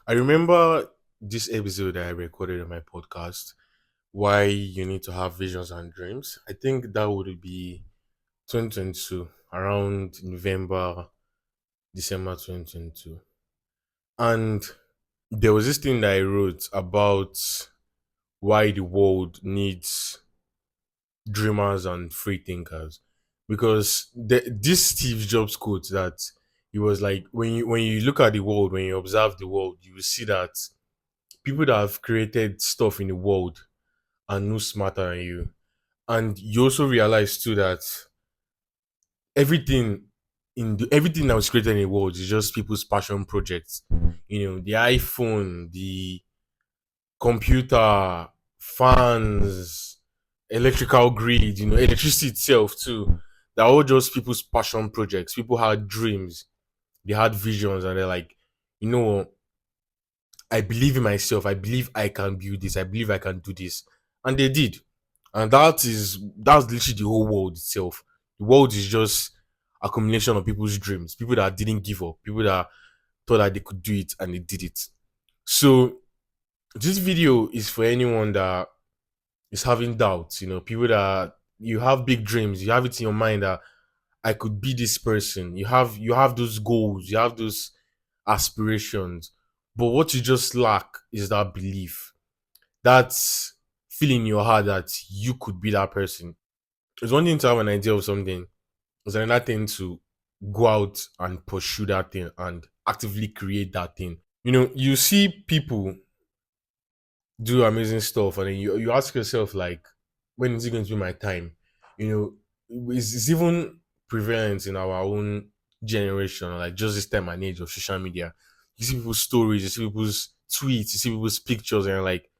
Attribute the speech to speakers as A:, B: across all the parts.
A: I remember this episode that I recorded on my podcast, Why You Need to Have Visions and Dreams. I think that would be 2022, around November, December 2022. And there was this thing that I wrote about why the world needs dreamers and free thinkers. Because this Steve Jobs quote that he was like, when you look at the world, when you observe the world, you will see that people that have created stuff in the world are no smarter than you. And you also realize too that everything everything that was created in the world is just people's passion projects. The iPhone, the computer, fans, electrical grid, electricity itself too. They're all just people's passion projects. People had dreams, they had visions, and they're like, you know what, I believe in myself. I believe I can build this. I believe I can do this. And they did. And that's literally the whole world itself. The world is just a combination of people's dreams, people that didn't give up, people that thought that they could do it and they did it. So this video is for anyone that is having doubts, people that you have big dreams, you have it in your mind that I could be this person. You have those goals, you have those aspirations. But what you just lack is that belief. That's feeling in your heart that you could be that person. It's one thing to have an idea of something. It's another thing to go out and pursue that thing and actively create that thing. You see people do amazing stuff, and then you ask yourself like, when is it going to be my time? It's even prevalent in our own generation, like just this time and age of social media. You see people's stories, you see people's tweets, you see people's pictures, and you're like,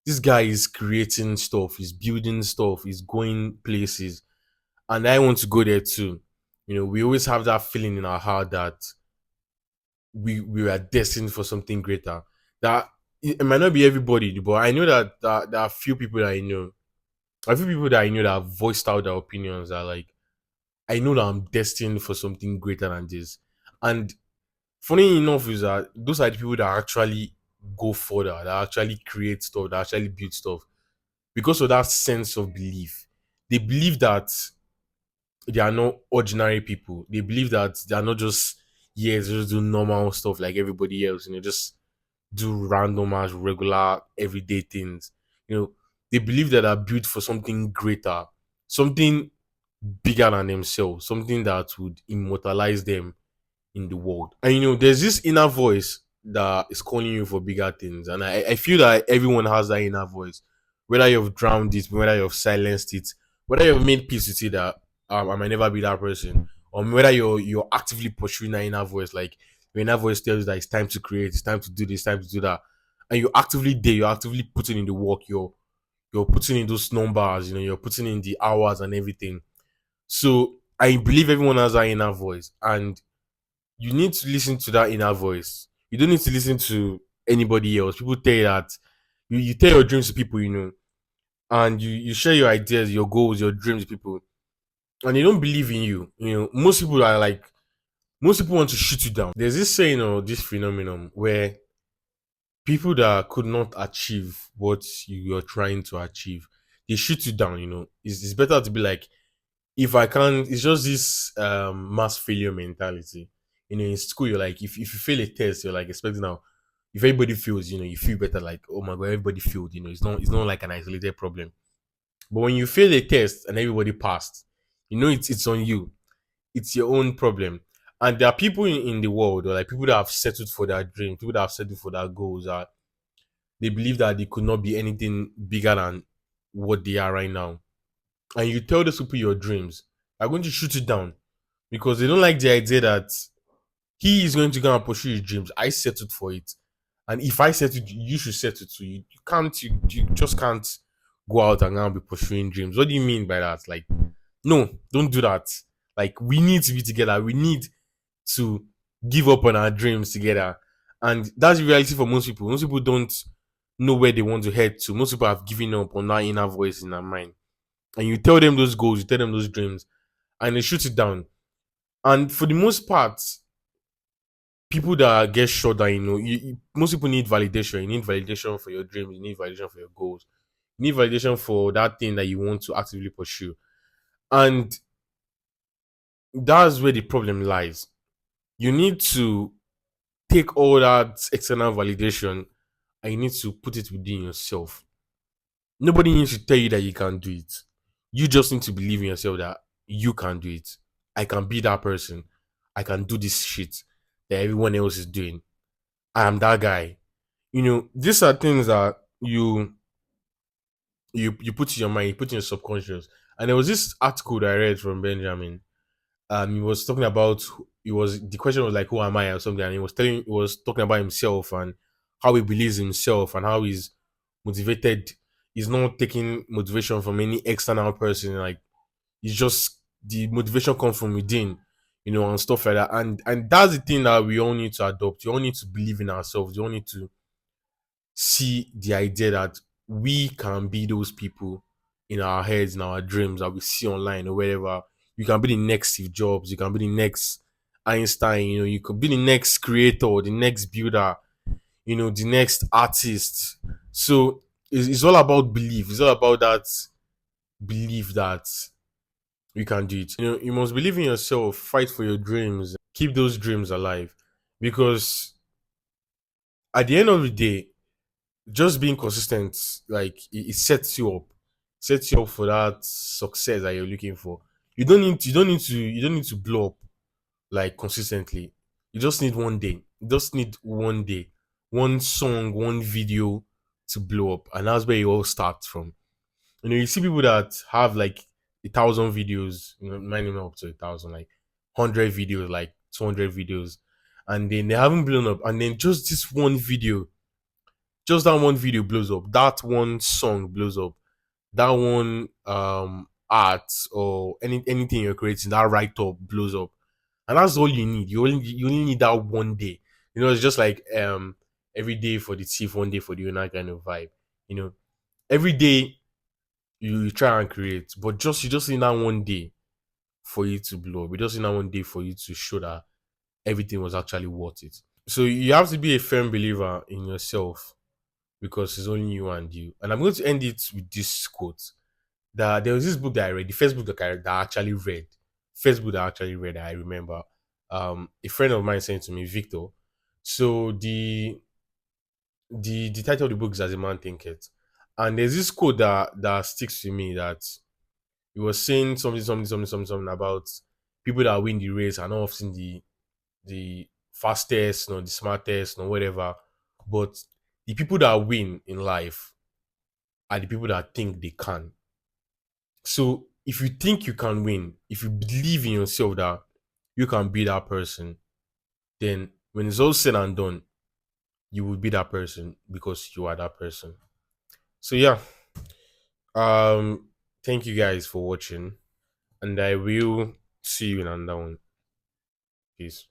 A: this guy is creating stuff, he's building stuff, he's going places, and I want to go there too. We always have that feeling in our heart that we are destined for something greater. That it might not be everybody, but I know that there are few people that I know. A few people that I know that have voiced out their opinions that like, I know that I'm destined for something greater than this. And funny enough is that those are the people that actually go further, that actually create stuff, that actually build stuff because of that sense of belief. They believe that they are not ordinary people. They believe that they are not just, yes, just do normal stuff like everybody else, just do random as regular everyday things. You know, they believe that they're built for something greater, something bigger than themselves, something that would immortalize them in the world. And there's this inner voice that is calling you for bigger things. And I feel that everyone has that inner voice. Whether you've drowned it, whether you've silenced it, whether you've made peace with it that I might never be that person, or whether you're actively pursuing that inner voice, like your inner voice tells you that it's time to create, it's time to do this, time to do that. And you're actively there, you're actively putting in the work, you're putting in those numbers, you're putting in the hours and everything. So I believe everyone has that inner voice. And you need to listen to that inner voice. You don't need to listen to anybody else. People tell you that you tell your dreams to people, and you share your ideas, your goals, your dreams with people, and they don't believe in you. Most people want to shoot you down. There's this saying or this phenomenon where people that could not achieve what you're trying to achieve, they shoot you down. It's better to be like, if I can't, it's just this mass failure mentality. In school, you're like, if you fail a test, you're like expecting now. If everybody fails, you feel better. Like, oh my god, everybody failed. It's not like an isolated problem. But when you fail a test and everybody passed, it's on you. It's your own problem. And there are people in the world, or like people that have settled for their dreams, people that have settled for their goals, that they believe that they could not be anything bigger than what they are right now. And you tell those people your dreams, they're going to shoot it down because they don't like the idea that he is going to go and pursue his dreams. I settled for it. And if I settled, you should settle too. You just can't go out and go and be pursuing dreams. What do you mean by that? Like, no, don't do that. Like, we need to be together. We need to give up on our dreams together. And that's the reality for most people. Most people don't know where they want to head to. Most people have given up on that inner voice in their mind. And you tell them those goals, you tell them those dreams, and they shoot it down. And for the most part, people that get shut down, most people need validation. You need validation for your dreams. You need validation for your goals. You need validation for that thing that you want to actively pursue. And that's where the problem lies. You need to take all that external validation and you need to put it within yourself. Nobody needs to tell you that you can do it. You just need to believe in yourself that you can do it. I can be that person. I can do this shit that everyone else is doing. I am that guy. These are things that you put in your mind, you put in your subconscious. And there was this article that I read from Benjamin. He was talking about the question was like, who am I or something, and he was talking about himself and how he believes in himself and how he's motivated. He's not taking motivation from any external person. Like, it's just the motivation comes from within, and stuff like that. And that's the thing that we all need to adopt. We all need to believe in ourselves. We all need to see the idea that we can be those people in our heads, in our dreams that we see online or wherever. You can be the next Steve Jobs, you can be the next Einstein, you could be the next creator, the next builder, the next artist. So it's all about belief. It's all about that belief that you can do it. You must believe in yourself, fight for your dreams, keep those dreams alive. Because at the end of the day, just being consistent, like it sets you up for that success that you're looking for. You don't need to blow up like consistently. You just need one day. You just need one day, one song, one video to blow up, and that's where it all starts from. You see people that have like 1,000 videos, mine not up to 1,000, like 100 videos, like 200 videos, and then they haven't blown up, and then just this one video, just that one video blows up, that one song blows up, that one art or anything you're creating, that write up blows up. And that's all you need. You only need that one day. It's just like every day for the thief, one day for the owner kind of vibe. You know, every day you try and create, but you just need that one day for you to blow up. You just need that one day for you to show that everything was actually worth it. So you have to be a firm believer in yourself because it's only you and you. And I'm going to end it with this quote. That there was this book that I read, the first book that I actually read, first book that I actually read, I remember. A friend of mine sent to me, Victor. So the title of the book is As a Man Thinketh. And there's this quote that sticks to me, that he was saying something about people that win the race are not often the fastest, the smartest, whatever. But the people that win in life are the people that think they can. So if you think you can win, if you believe in yourself that you can be that person, then when it's all said and done, you will be that person because you are that person. So yeah, um, thank you guys for watching, and I will see you in another one. Peace.